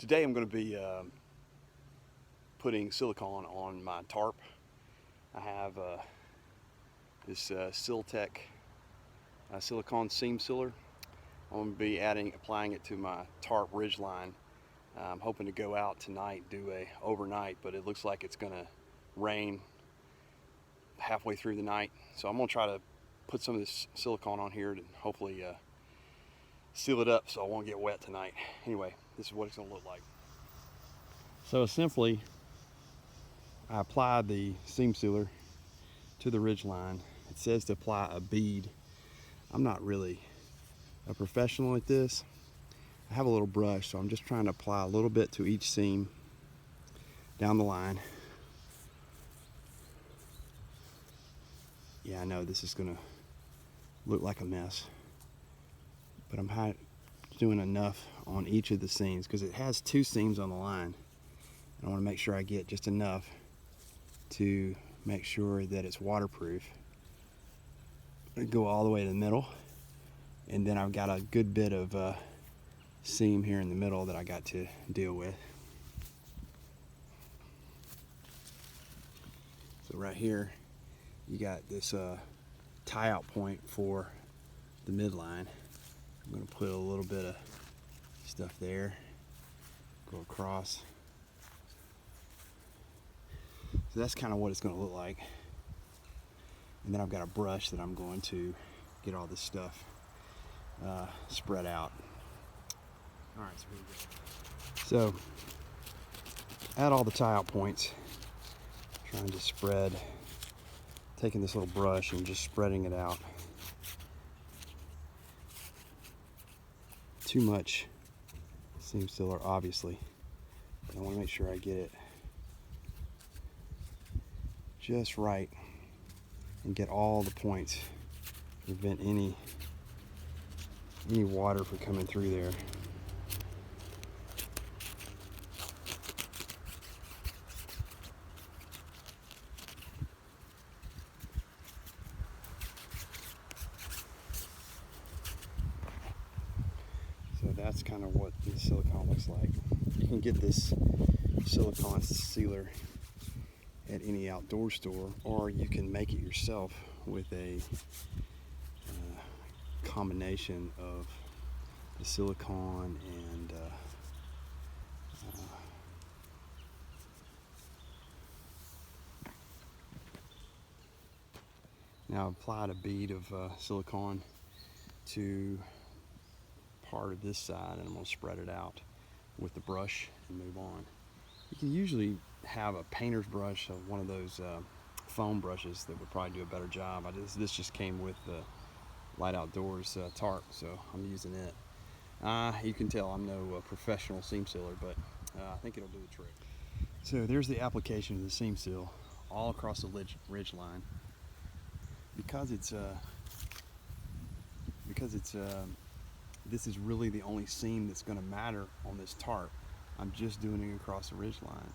Today I'm going to be putting silicone on my tarp. I have this Siltech silicone seam sealer. I'm going to be applying it to my tarp Ridgeline. I'm hoping to go out tonight, do a overnight, but it looks like it's going to rain halfway through the night. So I'm going to try to put some of this silicone on here to hopefully seal it up so I won't get wet tonight. Anyway, this is what it's going to look like. So simply, I applied the seam sealer to the Ridgeline. It says to apply a bead. I'm not really a professional at this. I have a little brush, so I'm just trying to apply a little bit to each seam down the line. Yeah, I know this is gonna look like a mess, but I'm doing enough on each of the seams because it has two seams on the line. I want to make sure I get just enough to make sure that it's waterproof. I go all the way to the middle, and then I've got a good bit of seam here in the middle that I got to deal with. So right here you got this tie out point for the midline. I'm going to put a little bit of stuff there, go across. So that's kind of what it's going to look like. And then I've got a brush that I'm going to get all this stuff spread out. All right, so here we go. So at all the tie out points, trying to spread, taking this little brush and just spreading it out. Too much seam sealer, obviously, but I want to make sure I get it just right and get all the points, prevent any water from coming through there. So that's kind of what the silicone looks like. You can get this silicone sealer at any outdoor store, or you can make it yourself with a combination of the silicone and now I've applied a bead of silicone to part of this side, and I'm going to spread it out with the brush and move on. You can usually have a painter's brush, one of those foam brushes that would probably do a better job. This just came with the Lite Outdoors tarp, so I'm using it. You can tell I'm no professional seam sealer, but I think it'll do the trick. So there's the application of the seam seal all across the ridge line. Because this is really the only seam that's going to matter on this tarp, I'm just doing it across the ridge line.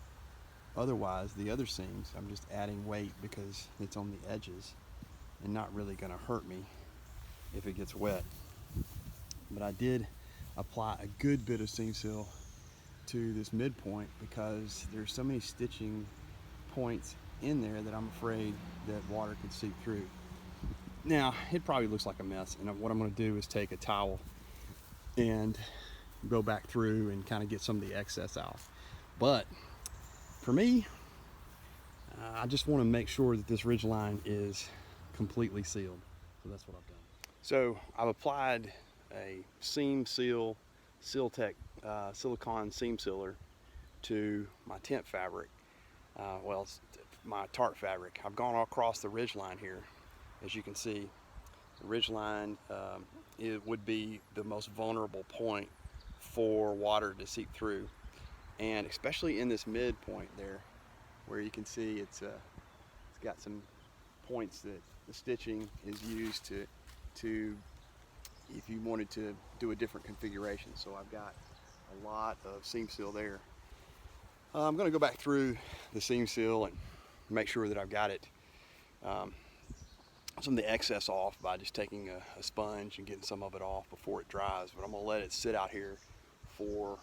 Otherwise, the other seams, I'm just adding weight because it's on the edges and not really going to hurt me if it gets wet. But I did apply a good bit of seam seal to this midpoint because there's so many stitching points in there that I'm afraid that water could seep through. Now, it probably looks like a mess, and what I'm going to do is take a towel and go back through and kind of get some of the excess out. But for me, I just want to make sure that this ridge line is completely sealed. So that's what I've done. So I've applied a seam seal Siltech silicone seam sealer to my tent fabric. Well, it's my tarp fabric. I've gone all across the ridge line here. As you can see, the ridge line it would be the most vulnerable point for water to seep through, and especially in this midpoint there, where you can see it's got some points that the stitching is used to if you wanted to do a different configuration. So I've got a lot of seam seal there. I'm going to go back through the seam seal and make sure that I've got it some of the excess off by just taking a sponge and getting some of it off before it dries. But I'm going to let it sit out here for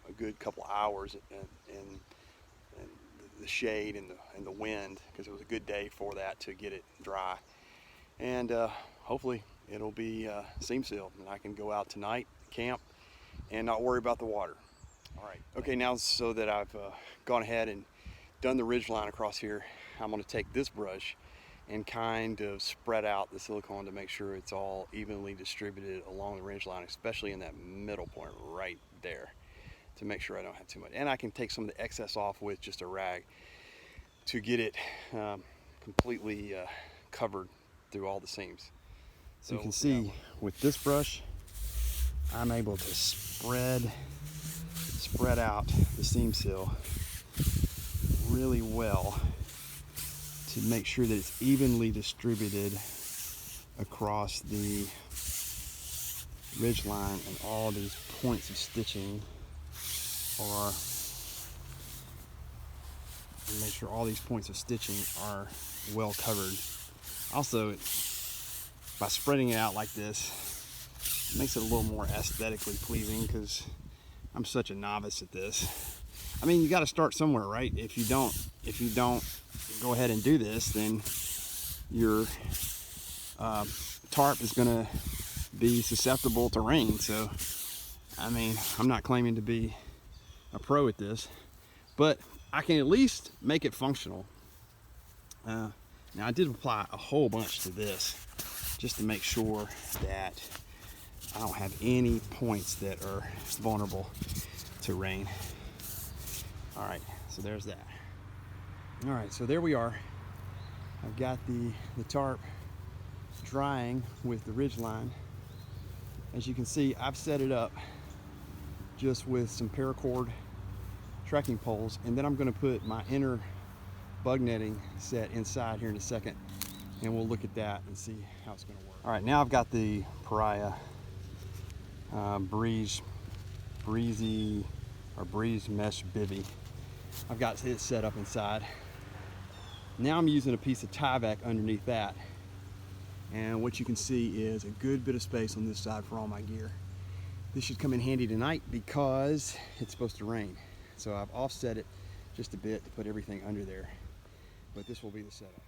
a good couple hours in the shade and the wind, because it was a good day for that to get it dry. And hopefully it'll be seam sealed and I can go out tonight, camp, and not worry about the water. All right. Okay, now so that I've gone ahead and done the ridge line across here, I'm going to take this brush and kind of spread out the silicone to make sure it's all evenly distributed along the ridge line, especially in that middle point right there, to make sure I don't have too much. And I can take some of the excess off with just a rag to get it completely covered through all the seams. So you can see with this brush, I'm able to spread out the seam seal really well to make sure that it's evenly distributed across the ridge line, and all these points of stitching are, and make sure all these points of stitching are well covered. Also, by spreading it out like this, it makes it a little more aesthetically pleasing, because I'm such a novice at this. I mean, you got to start somewhere, right? If you don't go ahead and do this, then your tarp is gonna be susceptible to rain. So, I mean, I'm not claiming to be a pro at this, but I can at least make it functional. Now, I did apply a whole bunch to this just to make sure that I don't have any points that are vulnerable to rain. All right, so there's that. All right, so there we are. I've got the tarp drying with the ridge line. As you can see, I've set it up just with some paracord trekking poles, and then I'm going to put my inner bug netting set inside here in a second, and we'll look at that and see how it's going to work. All right, now I've got the Pariah breeze mesh bivy. I've got it set up inside. Now I'm using a piece of Tyvek underneath that, and what you can see is a good bit of space on this side for all my gear. This should come in handy tonight because it's supposed to rain, so I've offset it just a bit to put everything under there, but this will be the setup.